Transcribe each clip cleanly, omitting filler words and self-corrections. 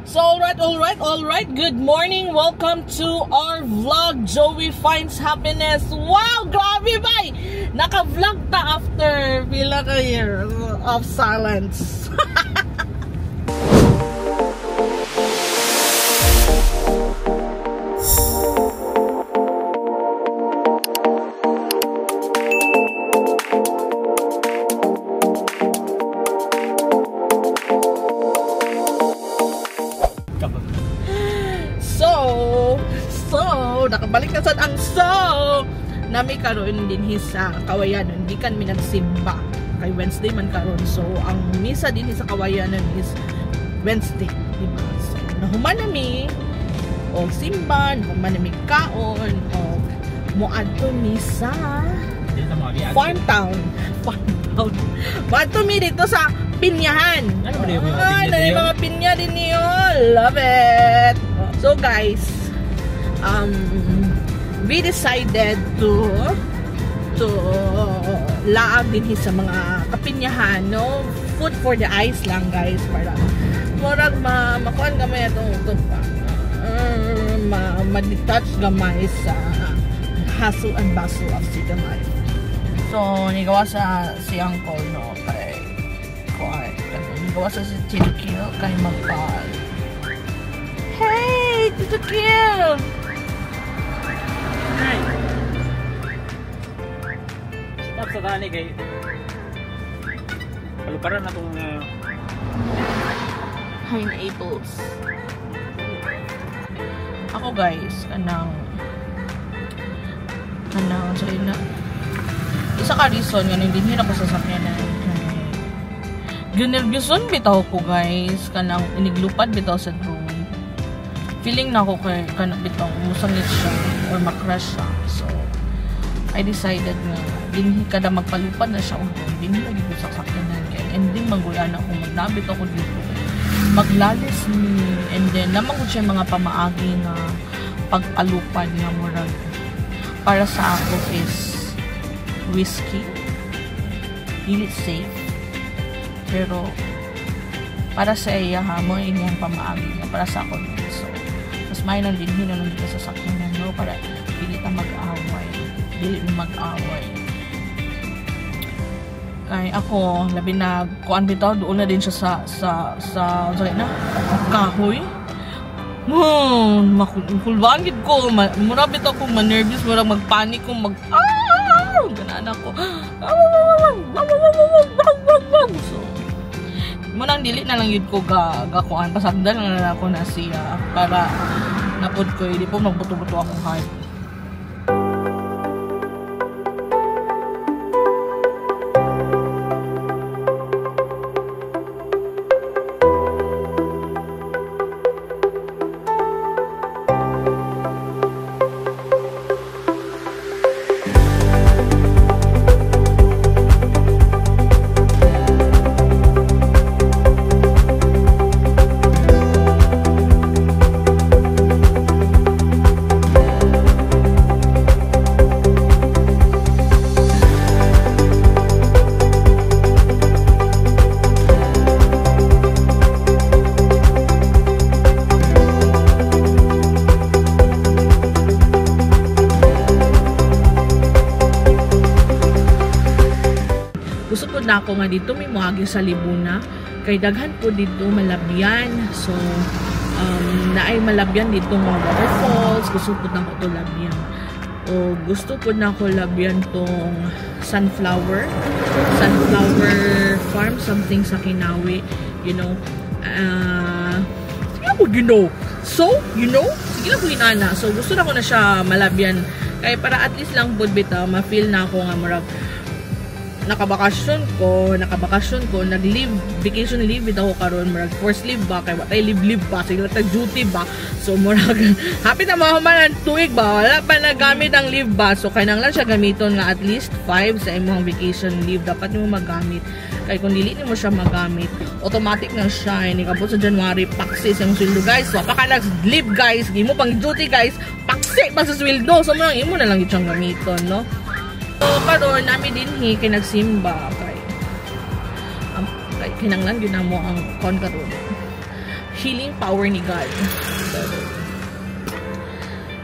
So alright. Good morning. Welcome to our vlog. Joey Finds Happiness. Wow, grabe bay! Naka-vlog ta after pila ka year of silence. Nakabalik na sad ang nami karon din sa Kawayanan. Hindi kan mi nagsimba kay Wednesday man karon. So ang misa din sa Kawayanan is Wednesday, diba? So nahuman nami o simba, nahuman nami kaon o moadto mi sa Farm Town. Moadto mi dito sa Pinyahan. Ano ba yung mga pinya din niyo? Love it. So guys, we decided to laag din sa mga kapinyahan, no? Food for the eyes lang, guys, para murag makuan gamay atong ma-detach gamay sa hustle and bustle of city life. So nigawa sa si Uncle, no, kay kuan, nigawa sa si Chinikil kay magpal. Hey, Tito Kill! Hi. Stop sa tani kay paluparan na itong pineapples. Ako guys, kanang sorry na isa ka reason nga hindi na ko sasakyan na ginervyuson bitaw ko guys, kanang iniglupad bitaw sa drone. Feeling na ako kay kanang bitaw musangit siya or makrush siya. So I decided na dinhi kada magpalupad na siya ug dinhi lagi ko sa sakyanan kay ending mangguyana ako magnabit ako dito. Maglalis ni and then naman ko siya mga pamaagi nga pagpalupad nga murag para sa ako is risky, dili safe, pero para sa iya ha mo inyong pamaagi nga para sa ako. So mas may nang dinhi na dito sa sakyanan, no, para dili ta mag-away, kay ako labi na kuan bitaw doon na din siya sa sorry na kahoy makulbaan gid ko mura bitaw ko ma-nervous, mura magpanic ko ganan ako so munang dili na lang yun ko gakuan pasagdan na ako na siya para napod ko hindi po magbuto-buto akong heart. Gusto po na ako nga dito may muagi sa Libuna kay daghan po dito malabyan. So naay malabyan dito mga waterfalls. Gusto po na ako to labyan o gusto po na ako labyan tong sunflower farm, something sa Kinawi, you know. Sige ako so sige lang ko inana. So gusto na ko na siya malabyan kay para at least lang po bitaw ma-feel na ako nga marag nakabakasyon ko, nag-leave, vacation leave bitaw ko karon, murag forced leave ba, kay watay leave ba, sige tag duty ba, so murag happy na mahuman ang tuig ba, wala pa nagamit ang leave ba, so kailangan lang siya gamiton nga at least 5 sa imong vacation leave, dapat nimo magamit, kay kung dili nimo siya magamit, automatic na siya, nikabot sa January, paksis ang sweldo guys, so pa ka nag-leave guys, imo pang duty guys, paksi pa sa sweldo, so imo na lang itong gamiton, no? So karon nami dinhi kay nagsimba kay kinanglan gyud namo ang kon karon healing power ni God.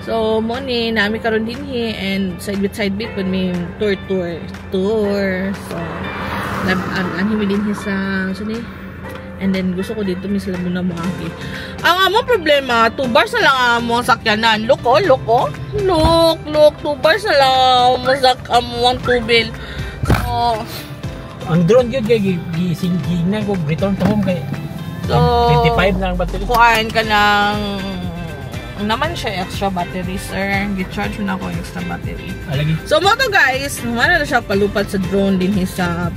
So mo ni nami karon dinhi and side with side bit pud may tour. So anhi dinhi sa sini. And then gusto ko dito mi sila muna moagi. Ang amo problema, 2 bars na lang amo sakyanan. Look, 2 bars na lang masak amo ang tubil. So ang drone yun kay gisinggina ko return to home kay so 25 na ang battery. Kuhaan ka ng naman siya extra battery, sir. Gi-charge mo na ako extra battery. Alagi. So mo to guys, wala na siya palupad sa drone din sa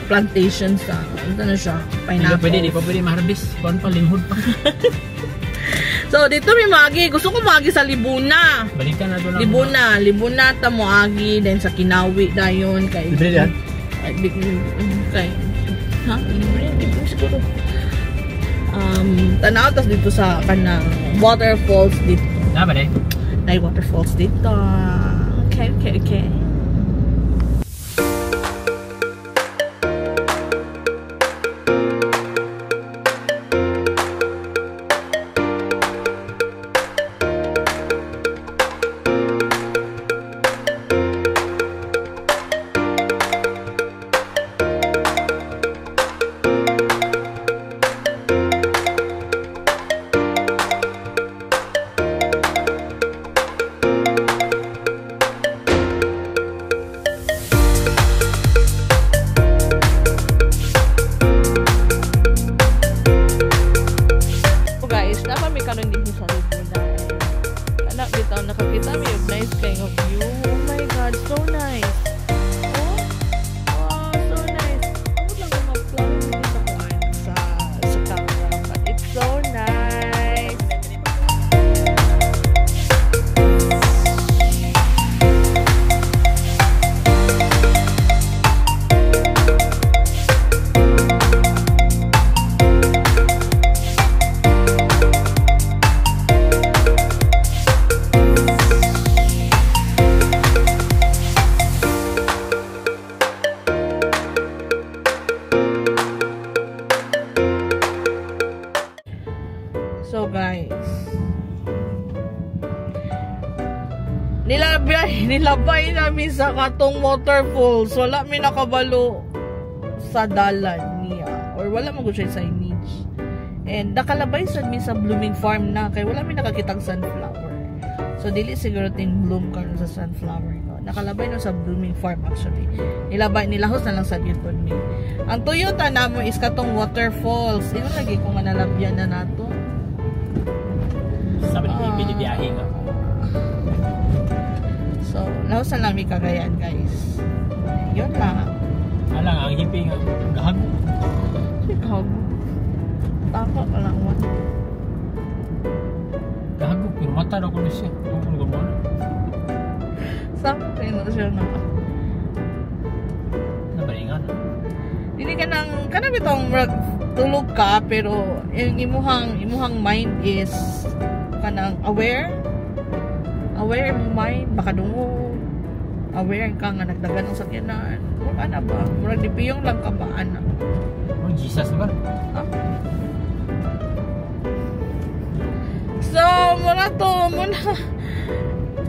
plantation sa ano na siya, pineapple. Hindi pa pwede ma-harvest. Kuan pa linghod pa. So dito may magi, gusto ko magi sa Libuna. Balikan na doon. Libuna ta mo agi then sa Kinawi dayon kay. Libre yan. Kay. Ha? Libre siguro. Tanaw tas dito sa kanang waterfalls dito. Na ba dai? Nay waterfalls dito. Okay. Nakakita mo yung nice kind of view. Oh my god, so nice. Oh, so nice. Ako lang ang mag-vlog dito sa camera. But it's so nice. So guys, nilabay namin sa katong waterfalls. Wala may nakabalo sa dalan niya or wala mag-siya signage. And nakalabay sa mi sa blooming farm na kay wala may nakakitang sunflower. So dili siguro ting bloom karon sa sunflower no. Nakalabay no sa blooming farm actually. Nilahos na lang sa gyud mi. Ang Toyota namo is katong waterfalls. Ino lagi ko nga nalabyan na nato. Sabi ni binibiyahe nga. So, lahos na lang may Cagayan, guys. Yun lang. Alang, ang hippie nga. Gahago. Gahago. Tako ka lang, man. Gahago, pero mata daw ko na siya. Huwag ko nagawa na. Saan kayo na siya na? Nabalingan. Hindi ka nang, kanang itong tulog ka, pero yung imuhang mind is kanang aware mo mind baka dungo aware ka nga nagdagan ng sakyanan ano ba murag dipiyong lang ka ba ana oh Jesus ba so muna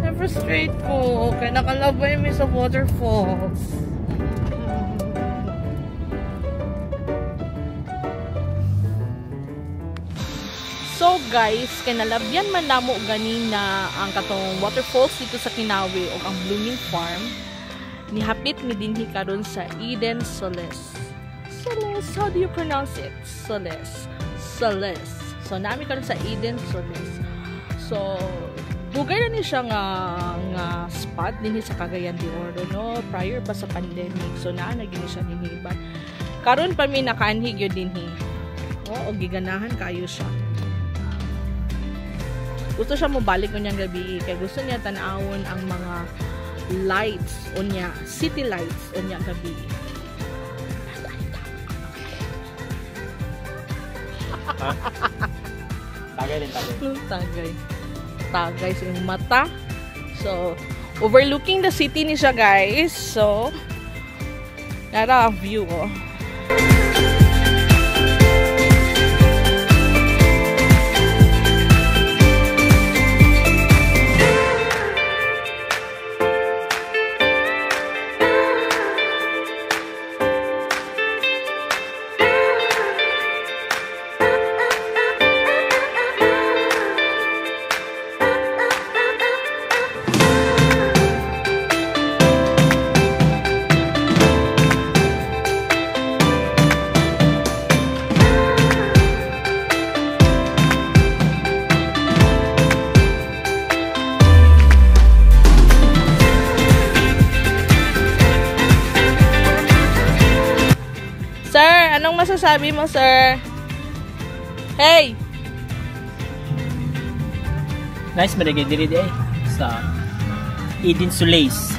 na-frustrate ko kaya nakalabay mi sa waterfalls. So guys, kinalabyan man namo ganina ang katong waterfalls dito sa Kinawi o ang blooming farm. Nihapit mi dinhi karon sa Eden Solace. Solace, how do you pronounce it? Solace. So nami karon sa Eden Solace. So dugay na ni siya nga spot dinhi sa Cagayan de Oro no prior pa sa pandemic. So naa na gini siya dinhi but karon pa mi nakaanhi gyud dinhi. O giganahan kayo siya. Gusto siya mo balik unyang gabi kaya gusto niya tanawon ang mga lights unya, city lights unya gabi. Tagay din, tagay. Tagay sa iyong mata. So, overlooking the city ni siya guys. So, nara view oh. masasabi mo, sir? Hey! Nice malagay diri di sa Eden Solace.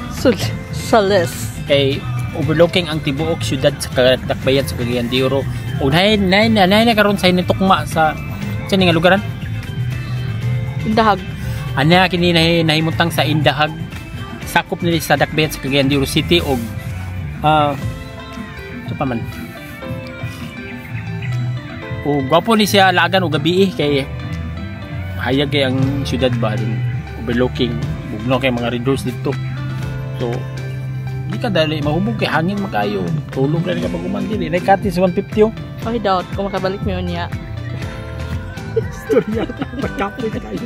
Sales. Kay overlooking ang tibuok syudad sa Dakbayan sa Cagayan de Oro. O nay karon sa tukma sa nga lugaran. Indahag. Ana kini nahimutang sa Indahag. Sakop nila sa Dakbayan sa Cagayan de Oro City og ito pa man. O gwapo ni siya lagan o gabi kay hayag kay ang syudad ba din overlooking bugno kay mga red doors dito. So di ka dali mahubog kay hangin makayo. Tulog na ka pag umandili. Nakati sa 150 oh. Okay daw, kung makabalik mo yun niya. Storya. Pagkapoy kayo.